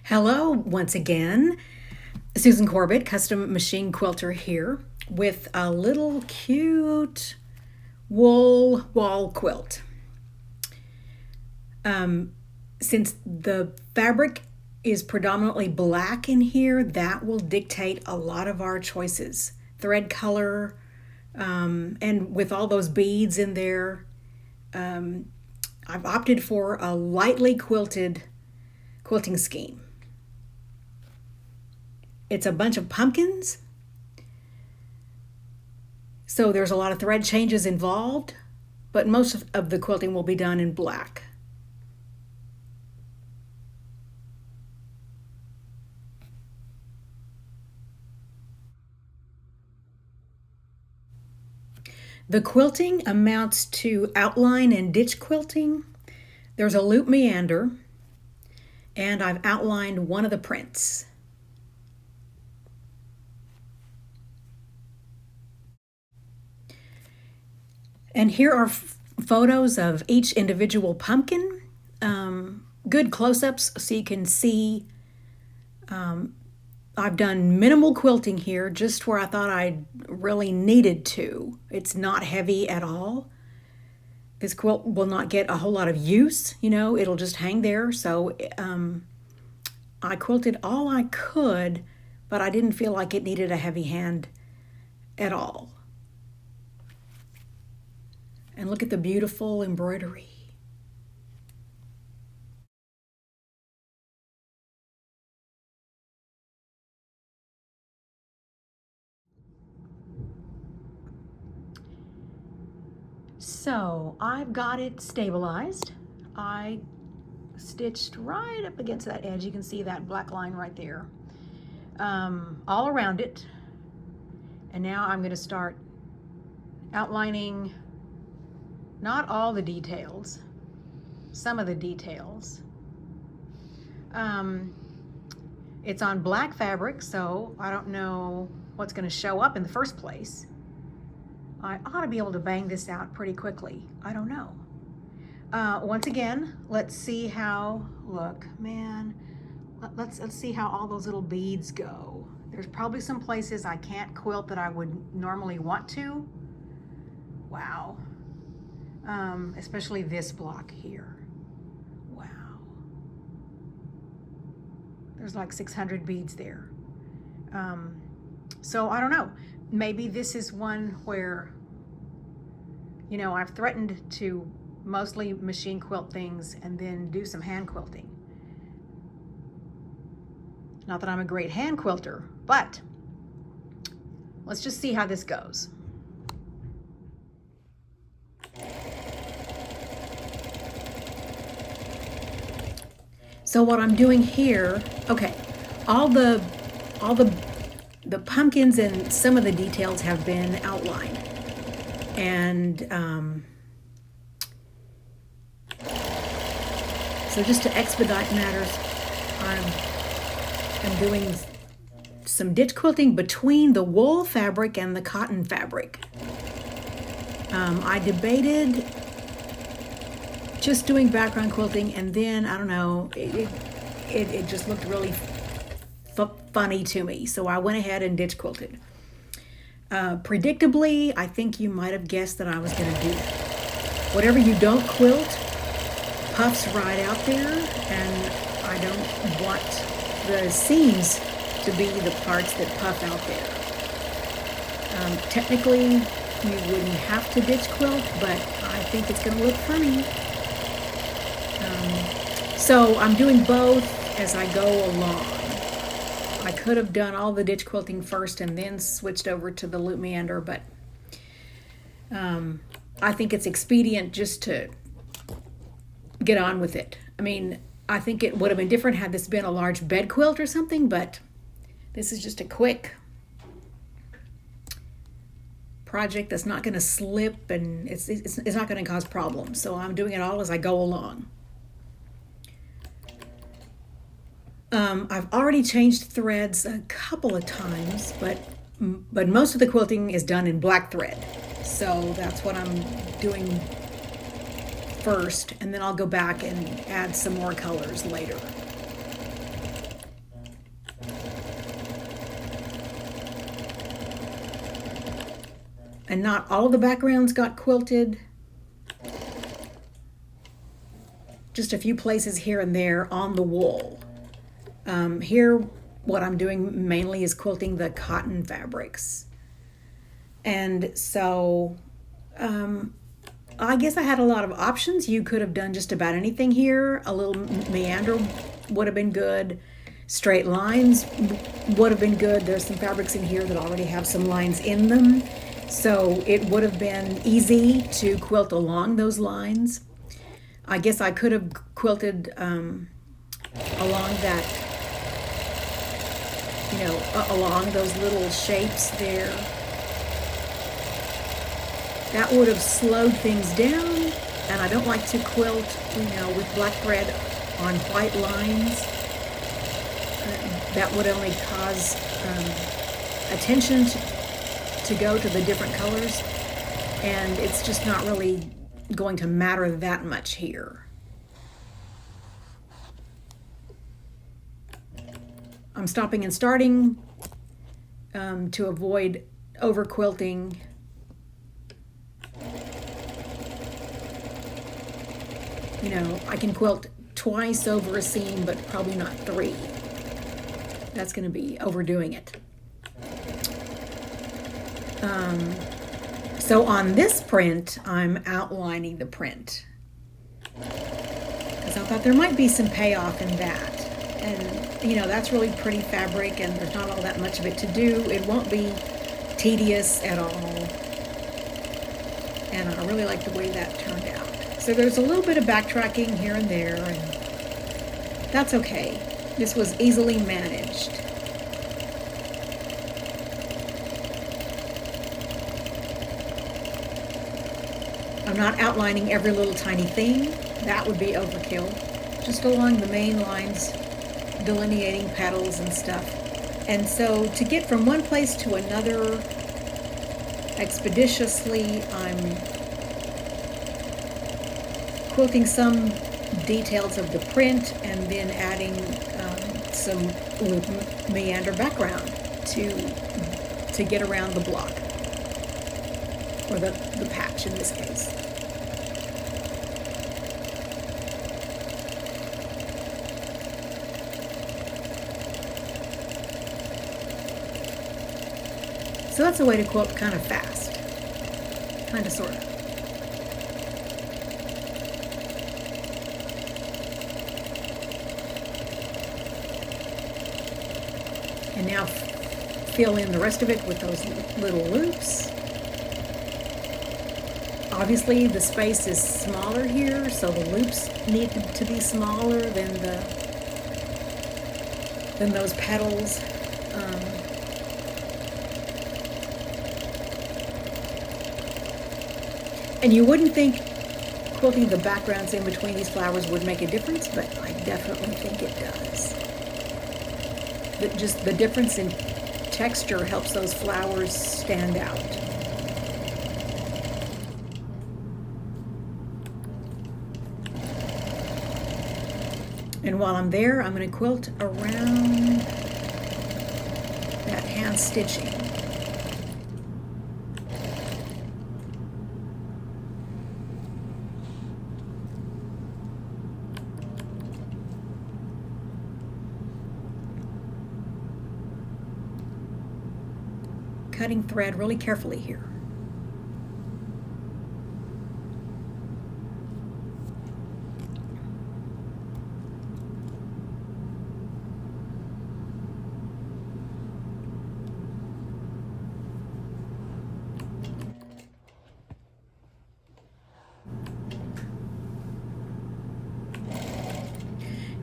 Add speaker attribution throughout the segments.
Speaker 1: Hello, once again. Susan Corbett, custom machine quilter here with a little cute wool wall quilt. Since the fabric is predominantly black in here, that will dictate a lot of our choices. Thread color, and with all those beads in there, I've opted for a lightly quilted quilting scheme. It's a bunch of pumpkins, so there's a lot of thread changes involved, but most of the quilting will be done in black. The quilting amounts to outline and ditch quilting. There's a loop meander, and I've outlined one of the prints. And here are photos of each individual pumpkin. Good close-ups so you can see. I've done minimal quilting here, just where I thought I really needed to. It's not heavy at all. This quilt will not get a whole lot of use, it'll just hang there. So I quilted all I could, but I didn't feel like it needed a heavy hand at all. And look at the beautiful embroidery. So I've got it stabilized. I stitched right up against that edge. You can see that black line right there. All around it. And now I'm going to start outlining not all the details, some of the details. It's on black fabric, so I don't know what's going to show up in the first place. I ought to be able to bang this out pretty quickly. I don't know. Once again, let's see how, look, man, let's see how all those little beads go. There's probably some places I can't quilt that I would normally want to. Wow. Especially this block here. Wow. There's like 600 beads there. So I don't know. Maybe this is one where, I've threatened to mostly machine quilt things and then do some hand quilting. Not that I'm a great hand quilter, but let's just see how this goes. So what I'm doing here, okay, all the pumpkins and some of the details have been outlined. And so just to expedite matters, I'm doing some ditch quilting between the wool fabric and the cotton fabric. I debated just doing background quilting, and then, I don't know, it just looked really funny to me. So I went ahead and ditch quilted. Predictably, I think you might have guessed that I was going to do that. Whatever you don't quilt puffs right out there, and I don't want the seams to be the parts that puff out there. Technically, you wouldn't have to ditch quilt, but I think it's going to look funny. So I'm doing both as I go along. I could have done all the ditch quilting first and then switched over to the loop meander, but I think it's expedient just to get on with it. I mean, I think it would have been different had this been a large bed quilt or something, but this is just a quick project that's not going to slip, and it's not going to cause problems. So I'm doing it all as I go along. I've already changed threads a couple of times, but most of the quilting is done in black thread. So that's what I'm doing first, and then I'll go back and add some more colors later. And not all of the backgrounds got quilted. Just a few places here and there on the wool. Here, what I'm doing mainly is quilting the cotton fabrics. And so, I guess I had a lot of options. You could have done just about anything here. A little meander would have been good. Straight lines would have been good. There's some fabrics in here that already have some lines in them. So it would have been easy to quilt along those lines. I guess I could have quilted along that, along those little shapes there. That would have slowed things down, and I don't like to quilt, with black thread on white lines. That would only cause attention to go to the different colors, and it's just not really going to matter that much here. I'm stopping and starting to avoid over quilting. I can quilt twice over a seam, but probably not 3. That's going to be overdoing it. So on this print, I'm outlining the print, because I thought there might be some payoff in that. And, that's really pretty fabric, and there's not all that much of it to do. It won't be tedious at all. And I really like the way that turned out. So there's a little bit of backtracking here and there, and that's okay. This was easily managed. I'm not outlining every little tiny thing. That would be overkill. Just along the main lines, delineating petals and stuff. And so to get from one place to another expeditiously, I'm quilting some details of the print and then adding some loop meander background to get around the block, or the patch in this case. So that's a way to quilt kind of fast, kind of, sort of. And now fill in the rest of it with those little loops. Obviously the space is smaller here, so the loops need to be smaller than those petals. And you wouldn't think quilting the backgrounds in between these flowers would make a difference, but I definitely think it does. Just the difference in texture helps those flowers stand out. And while I'm there, I'm going to quilt around that hand stitching. Cutting thread really carefully here.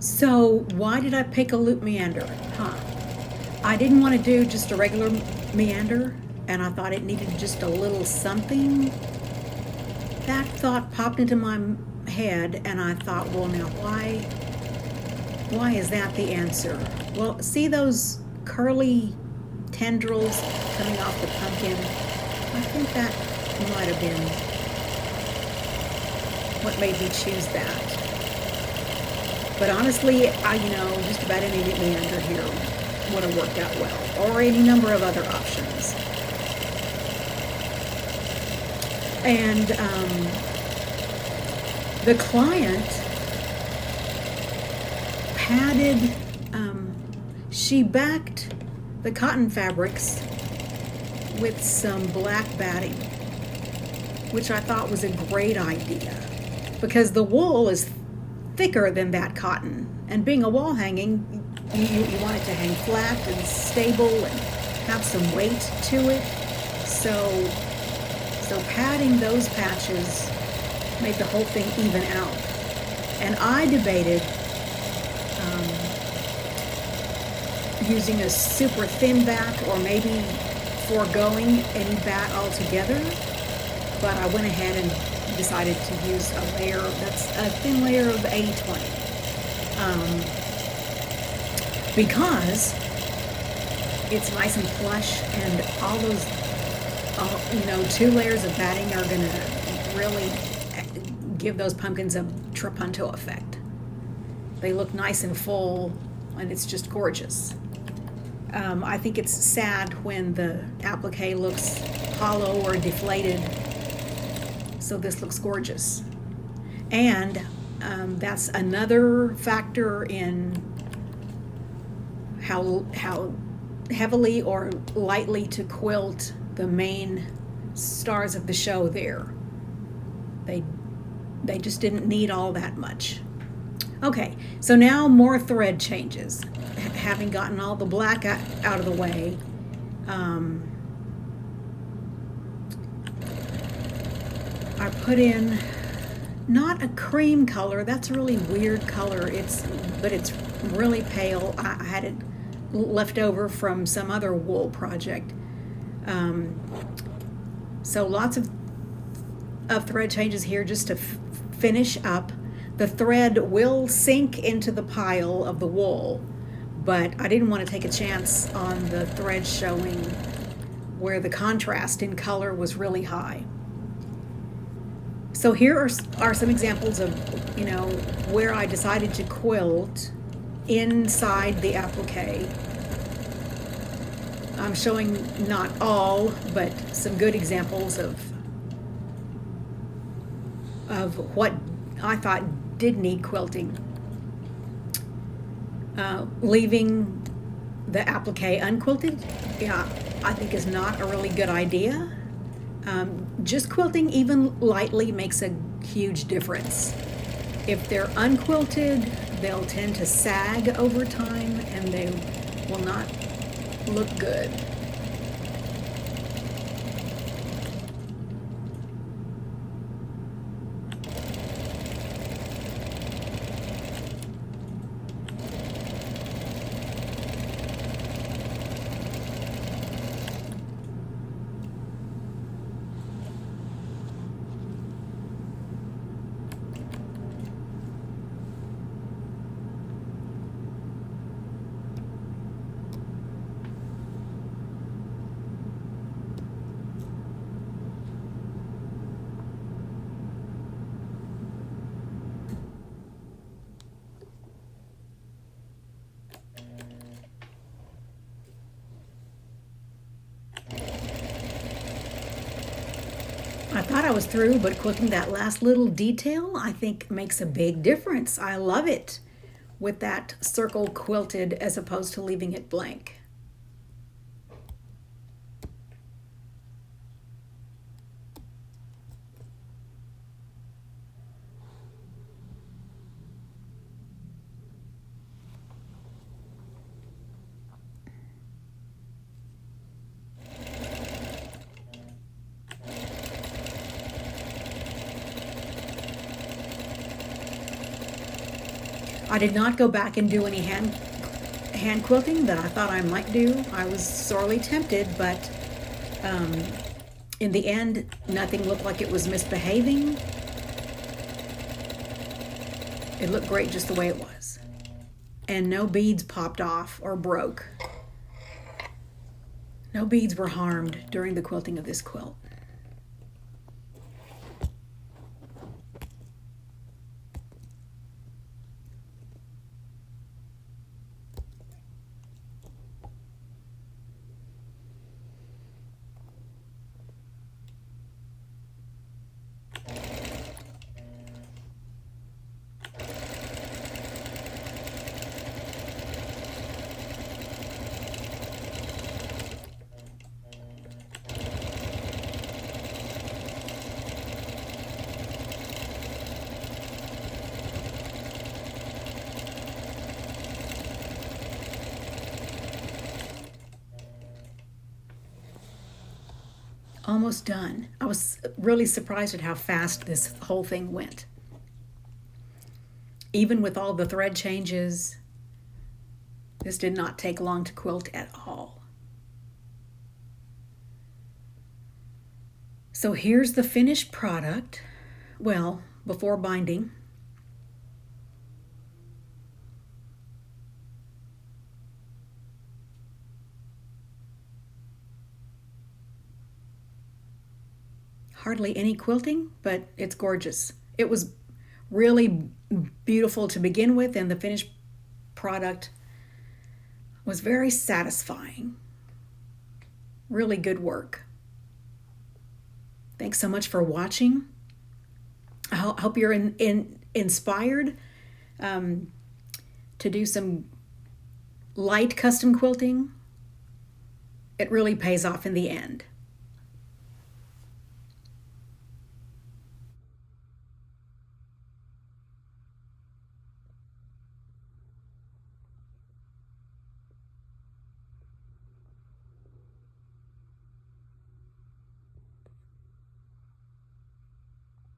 Speaker 1: So why did I pick a loop meander? I didn't want to do just a regular meander, and I thought it needed just a little something. That thought popped into my head, and I thought, well, now why is that the answer? Well, see those curly tendrils coming off the pumpkin? I think that might have been what made me choose that. But honestly, just about any meander here would have worked out well, or any number of other options. And the client padded, she backed the cotton fabrics with some black batting, which I thought was a great idea because the wool is thicker than that cotton, and being a wall hanging, you want it to hang flat and stable and have some weight to it. So padding those patches made the whole thing even out. And I debated using a super thin back or maybe foregoing any bat altogether, but I went ahead and decided to use a layer that's a thin layer of 80/20 because it's nice and plush, and all those 2 layers of batting are going to really give those pumpkins a trapunto effect. They look nice and full, and it's just gorgeous. I think it's sad when the applique looks hollow or deflated, so this looks gorgeous. And that's another factor in how heavily or lightly to quilt the main stars of the show there. They just didn't need all that much. Okay, so now more thread changes. Having gotten all the black out of the way, I put in not a cream color. That's a really weird color. But it's really pale. I had it left over from some other wool project. So lots of thread changes here just to finish up. The thread will sink into the pile of the wool, but I didn't want to take a chance on the thread showing where the contrast in color was really high. So here are some examples of, where I decided to quilt inside the applique. I'm showing not all, but some good examples of what I thought did need quilting. Leaving the applique unquilted, I think is not a really good idea. Just quilting even lightly makes a huge difference. If they're unquilted, they'll tend to sag over time and they will not look good. I thought I was through, but quilting that last little detail, I think makes a big difference. I love it with that circle quilted as opposed to leaving it blank. I did not go back and do any hand quilting that I thought I might do. I was sorely tempted, but in the end, nothing looked like it was misbehaving. It looked great just the way it was. And no beads popped off or broke. No beads were harmed during the quilting of this quilt. almost done. I was really surprised at how fast this whole thing went. Even with all the thread changes, this did not take long to quilt at all. So here's the finished product. Well, before binding. Hardly any quilting, but it's gorgeous. It was really beautiful to begin with, and the finished product was very satisfying. Really good work. Thanks so much for watching. I hope you're inspired to do some light custom quilting. It really pays off in the end.